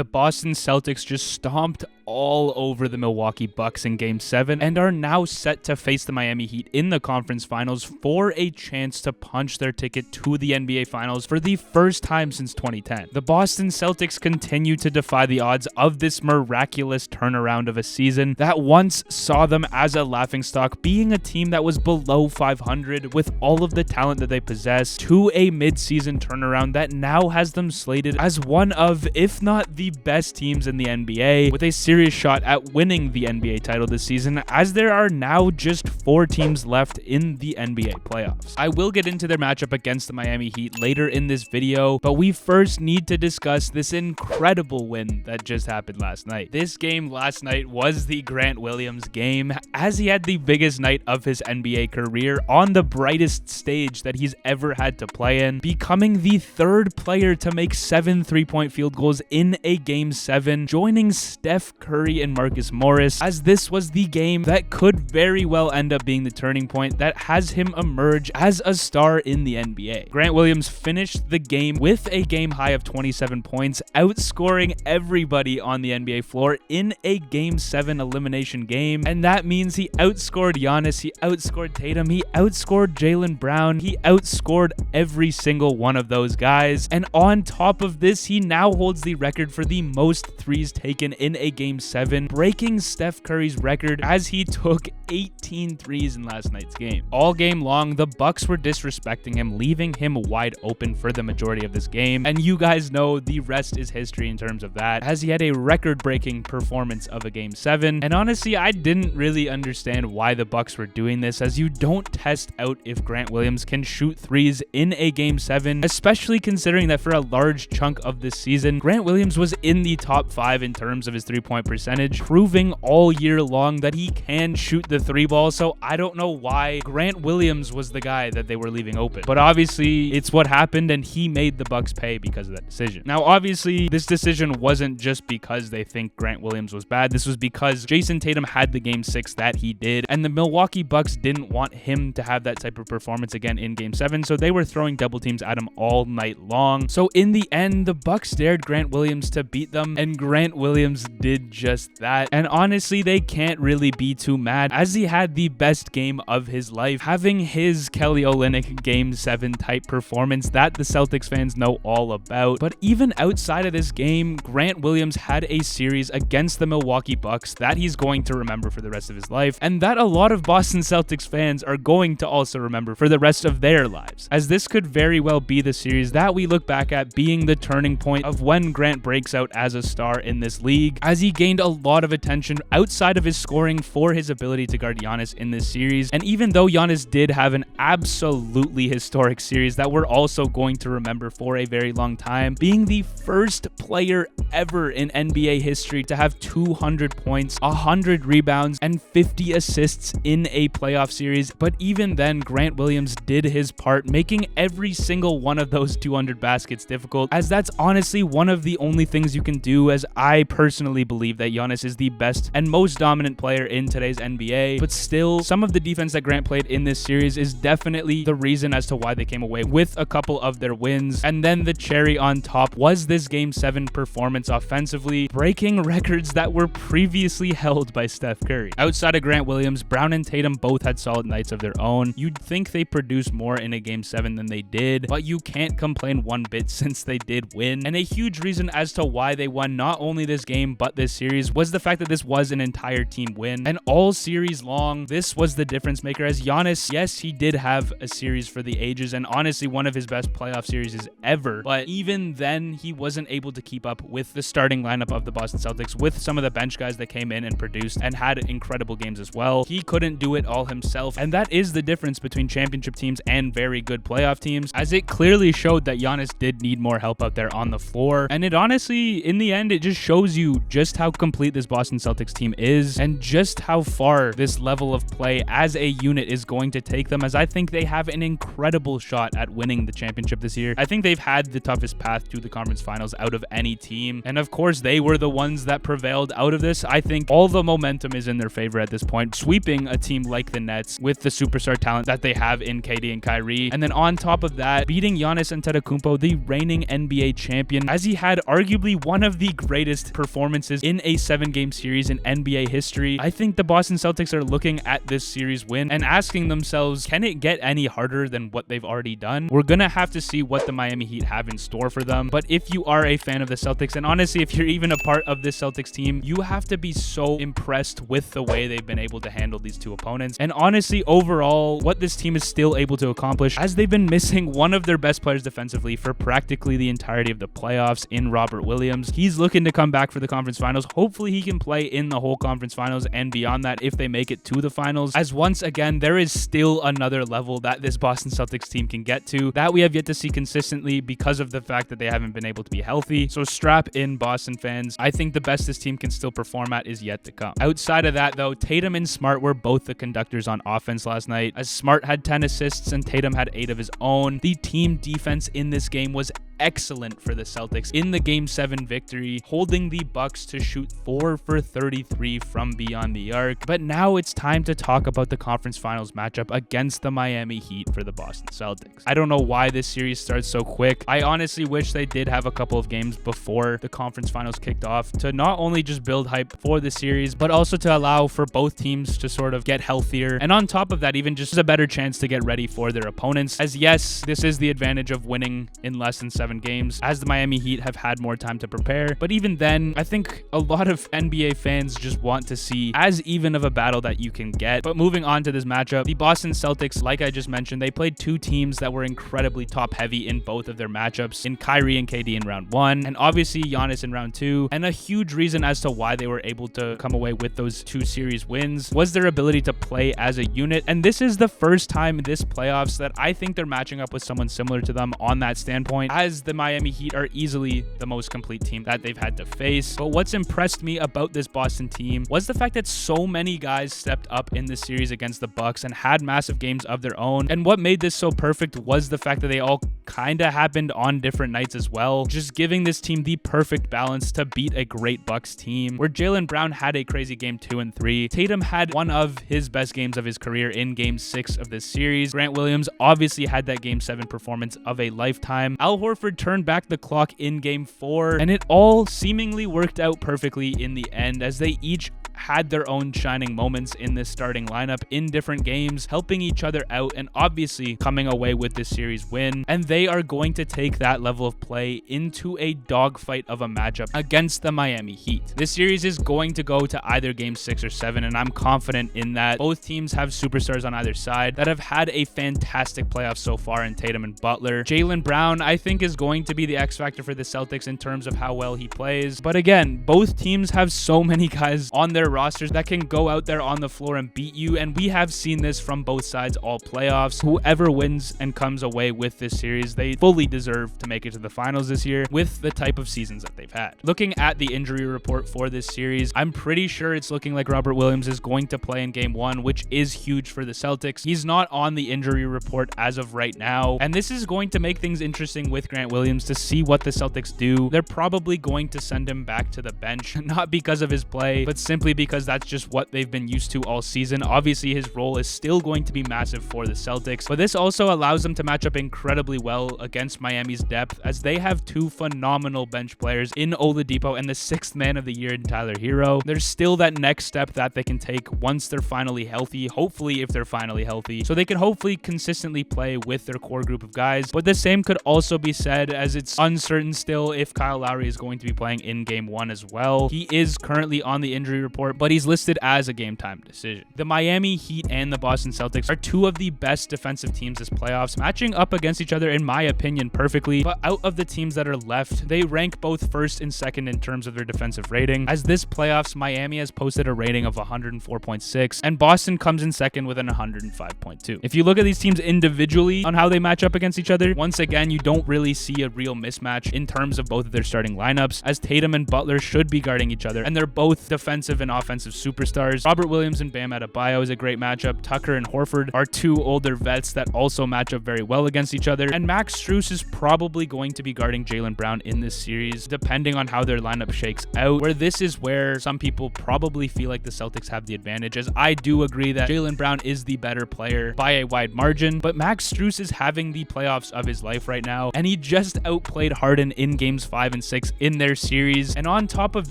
The Boston Celtics just stomped all over the Milwaukee Bucks in Game 7 and are now set to face the Miami Heat in the conference finals for a chance to punch their ticket to the NBA Finals for the first time since 2010. The Boston Celtics continue to defy the odds of this miraculous turnaround of a season that once saw them as a laughingstock, being a team that was below 500 with all of the talent that they possess, to a mid-season turnaround that now has them slated as one of, if not the best teams in the NBA, with a serious shot at winning the NBA title this season, as there are now just 4 teams left in the NBA playoffs. I will get into their matchup against the Miami Heat later in this video, but we first need to discuss this incredible win that just happened last night. This game last night was the Grant Williams game, as he had the biggest night of his NBA career on the brightest stage that he's ever had to play in, becoming the 3rd player to make 7 3-point field goals in a Game 7, joining Steph Curry and Marcus Morris, as this was the game that could very well end up being the turning point that has him emerge as a star in the NBA. Grant Williams finished the game with a game high of 27 points, outscoring everybody on the NBA floor in a Game 7 elimination game, and that means he outscored Giannis, he outscored Tatum, he outscored Jaylen Brown, he outscored every single one of those guys, and on top of this, he now holds the record for the most threes taken in a Game 7, breaking Steph Curry's record as he took 18 threes in last night's game. All game long, the Bucks were disrespecting him, leaving him wide open for the majority of this game, and you guys know the rest is history in terms of that, as he had a record-breaking performance of a Game 7, and honestly, I didn't really understand why the Bucks were doing this, as you don't test out if Grant Williams can shoot threes in a Game 7, especially considering that for a large chunk of this season, Grant Williams was in the top 5 in terms of his three-point percentage, proving all year long that he can shoot the 3-ball, so I don't know why Grant Williams was the guy that they were leaving open. But obviously, it's what happened, and he made the Bucks pay because of that decision. Now, obviously, this decision wasn't just because they think Grant Williams was bad. This was because Jason Tatum had the Game 6 that he did, and the Milwaukee Bucks didn't want him to have that type of performance again in Game 7, so they were throwing double teams at him all night long. So in the end, the Bucks dared Grant Williams to beat them, and Grant Williams did just that. And honestly, they can't really be too mad, as he had the best game of his life, having his Kelly Olynyk Game 7 type performance that the Celtics fans know all about. But even outside of this game, Grant Williams had a series against the Milwaukee Bucks that he's going to remember for the rest of his life, and that a lot of Boston Celtics fans are going to also remember for the rest of their lives, as this could very well be the series that we look back at being the turning point of when Grant breaks out as a star in this league, as he gained a lot of attention outside of his scoring for his ability to guard Giannis in this series. And even though Giannis did have an absolutely historic series that we're also going to remember for a very long time, being the first player ever in NBA history to have 200 points, 100 rebounds, and 50 assists in a playoff series. But even then, Grant Williams did his part, making every single one of those 200 baskets difficult, as that's honestly one of the only things you can do, as I personally believe that Giannis is the best and most dominant player in today's NBA. But still, some of the defense that Grant played in this series is definitely the reason as to why they came away with a couple of their wins. And then the cherry on top was this Game 7 performance offensively, breaking records that were previously held by Steph Curry. Outside of Grant Williams, Brown and Tatum both had solid nights of their own. You'd think they produced more in a Game 7 than they did, but you can't complain one bit since they did win. And a huge reason as to why they won not only this game but this series was the fact that this was an entire team win. And all series long, this was the difference maker, as Giannis, yes, he did have a series for the ages and honestly one of his best playoff series ever, but even then he wasn't able to keep up with the starting lineup of the Boston Celtics, with some of the bench guys that came in and produced and had incredible games as well. He couldn't do it all himself, and that is the difference between championship teams and very good playoff teams, as it clearly showed that Giannis did need more help out there on the floor. And it honestly, in the end, it just shows you just how how complete this Boston Celtics team is and just how far this level of play as a unit is going to take them, as I think they have an incredible shot at winning the championship this year. I think they've had the toughest path to the conference finals out of any team, and of course they were the ones that prevailed out of this. I think all the momentum is in their favor at this point, sweeping a team like the Nets with the superstar talent that they have in KD and Kyrie, and then on top of that, beating Giannis Antetokounmpo, the reigning NBA champion, as he had arguably one of the greatest performances in a 7-game series in NBA history. I think the Boston Celtics are looking at this series win and asking themselves, can it get any harder than what they've already done? We're gonna have to see what the Miami Heat have in store for them, but if you are a fan of the Celtics, and honestly if you're even a part of this Celtics team, you have to be so impressed with the way they've been able to handle these two opponents. And honestly, overall, what this team is still able to accomplish, as they've been missing one of their best players defensively for practically the entirety of the playoffs in Robert Williams. He's looking to come back for the conference finals. Hopefully he can play in the whole conference finals and beyond that if they make it to the finals, as once again there is still another level that this Boston Celtics team can get to that we have yet to see consistently because of the fact that they haven't been able to be healthy. So strap in, Boston fans. I think the best this team can still perform at is yet to come. Outside of that though, Tatum and Smart were both the conductors on offense last night, as Smart had 10 assists and Tatum had 8 of his own. The team defense in this game was excellent for the Celtics in the Game 7 victory, holding the Bucks to shoot 4 for 33 from beyond the arc. But now it's time to talk about the conference finals matchup against the Miami Heat for the Boston Celtics. I don't know why this series starts so quick. I honestly wish they did have a couple of games before the conference finals kicked off to not only just build hype for the series, but also to allow for both teams to sort of get healthier. And on top of that, even just a better chance to get ready for their opponents. As yes, this is the advantage of winning in less than 7 games, as the Miami Heat have had more time to prepare. But even then, I think a lot of NBA fans just want to see as even of a battle that you can get. But moving on to this matchup, the Boston Celtics, like I just mentioned, they played 2 teams that were incredibly top heavy in both of their matchups, in Kyrie and KD in round 1, and obviously Giannis in round 2. And a huge reason as to why they were able to come away with those 2 series wins was their ability to play as a unit. And this is the first time in this playoffs that I think they're matching up with someone similar to them on that standpoint, as the Miami Heat are easily the most complete team that they've had to face. But what's impressed me about this Boston team was the fact that so many guys stepped up in this series against the Bucks and had massive games of their own. And what made this so perfect was the fact that they all kind of happened on different nights as well, just giving this team the perfect balance to beat a great Bucks team, where Jaylen Brown had a crazy game 2 and 3. Tatum had one of his best games of his career in game 6 of this series. Grant Williams obviously had that game 7 performance of a lifetime. Al Horford turned back the clock in game 4, and it all seemingly worked out perfectly in the end, as they each had their own shining moments in this starting lineup in different games, helping each other out and obviously coming away with this series win. And they are going to take that level of play into a dogfight of a matchup against the Miami Heat. This series is going to go to either game 6 or 7, and I'm confident in that. Both teams have superstars on either side that have had a fantastic playoff so far in Tatum and Butler. Jaylen Brown, I think, is going to be the X factor for the Celtics in terms of how well he plays. But again, both teams have so many guys on their rosters that can go out there on the floor and beat you, and we have seen this from both sides all playoffs. Whoever wins and comes away with this series, they fully deserve to make it to the finals this year with the type of seasons that they've had. Looking at the injury report for this series, I'm pretty sure it's looking like Robert Williams is going to play in game 1, which is huge for the Celtics. He's not on the injury report as of right now, and this is going to make things interesting with Grant Williams to see what the Celtics do. They're probably going to send him back to the bench, not because of his play, but simply because that's just what they've been used to all season. Obviously, his role is still going to be massive for the Celtics, but this also allows them to match up incredibly well against Miami's depth, as they have 2 phenomenal bench players in Oladipo and the 6th man of the year in Tyler Hero. There's still that next step that they can take once they're finally healthy, hopefully if they're finally healthy, so they can hopefully consistently play with their core group of guys. But the same could also be said, as it's uncertain still if Kyle Lowry is going to be playing in game 1 as well. He is currently on the injury report report, but he's listed as a game time decision. The Miami Heat and the Boston Celtics are two of the best defensive teams this playoffs, matching up against each other in my opinion perfectly, but out of the teams that are left, they rank both first and second in terms of their defensive rating. As this playoffs, Miami has posted a rating of 104.6 and Boston comes in second with an 105.2. If you look at these teams individually on how they match up against each other, once again, you don't really see a real mismatch in terms of both of their starting lineups, as Tatum and Butler should be guarding each other, and they're both defensive and offensive superstars. Robert Williams and Bam Adebayo is a great matchup. Tucker and Horford are two older vets that also match up very well against each other, and Max Strus is probably going to be guarding Jaylen Brown in this series, depending on how their lineup shakes out, where this is where some people probably feel like the Celtics have the advantage, as I do agree that Jaylen Brown is the better player by a wide margin, but Max Strus is having the playoffs of his life right now, and he just outplayed Harden in games 5 and 6 in their series, and on top of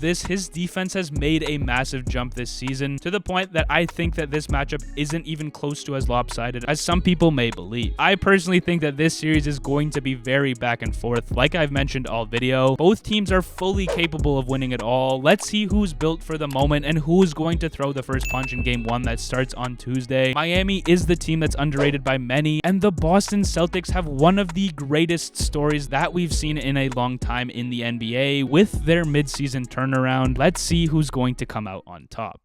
this, his defense has made a massive jump this season, to the point that I think that this matchup isn't even close to as lopsided as some people may believe. I personally think that this series is going to be very back and forth, like I've mentioned all video. Both teams are fully capable of winning it all. Let's see who's built for the moment and who's going to throw the first punch in game 1 that starts on Tuesday. Miami is the team that's underrated by many, and the Boston Celtics have one of the greatest stories that we've seen in a long time in the NBA with their midseason turnaround. Let's see who's going to come out on top.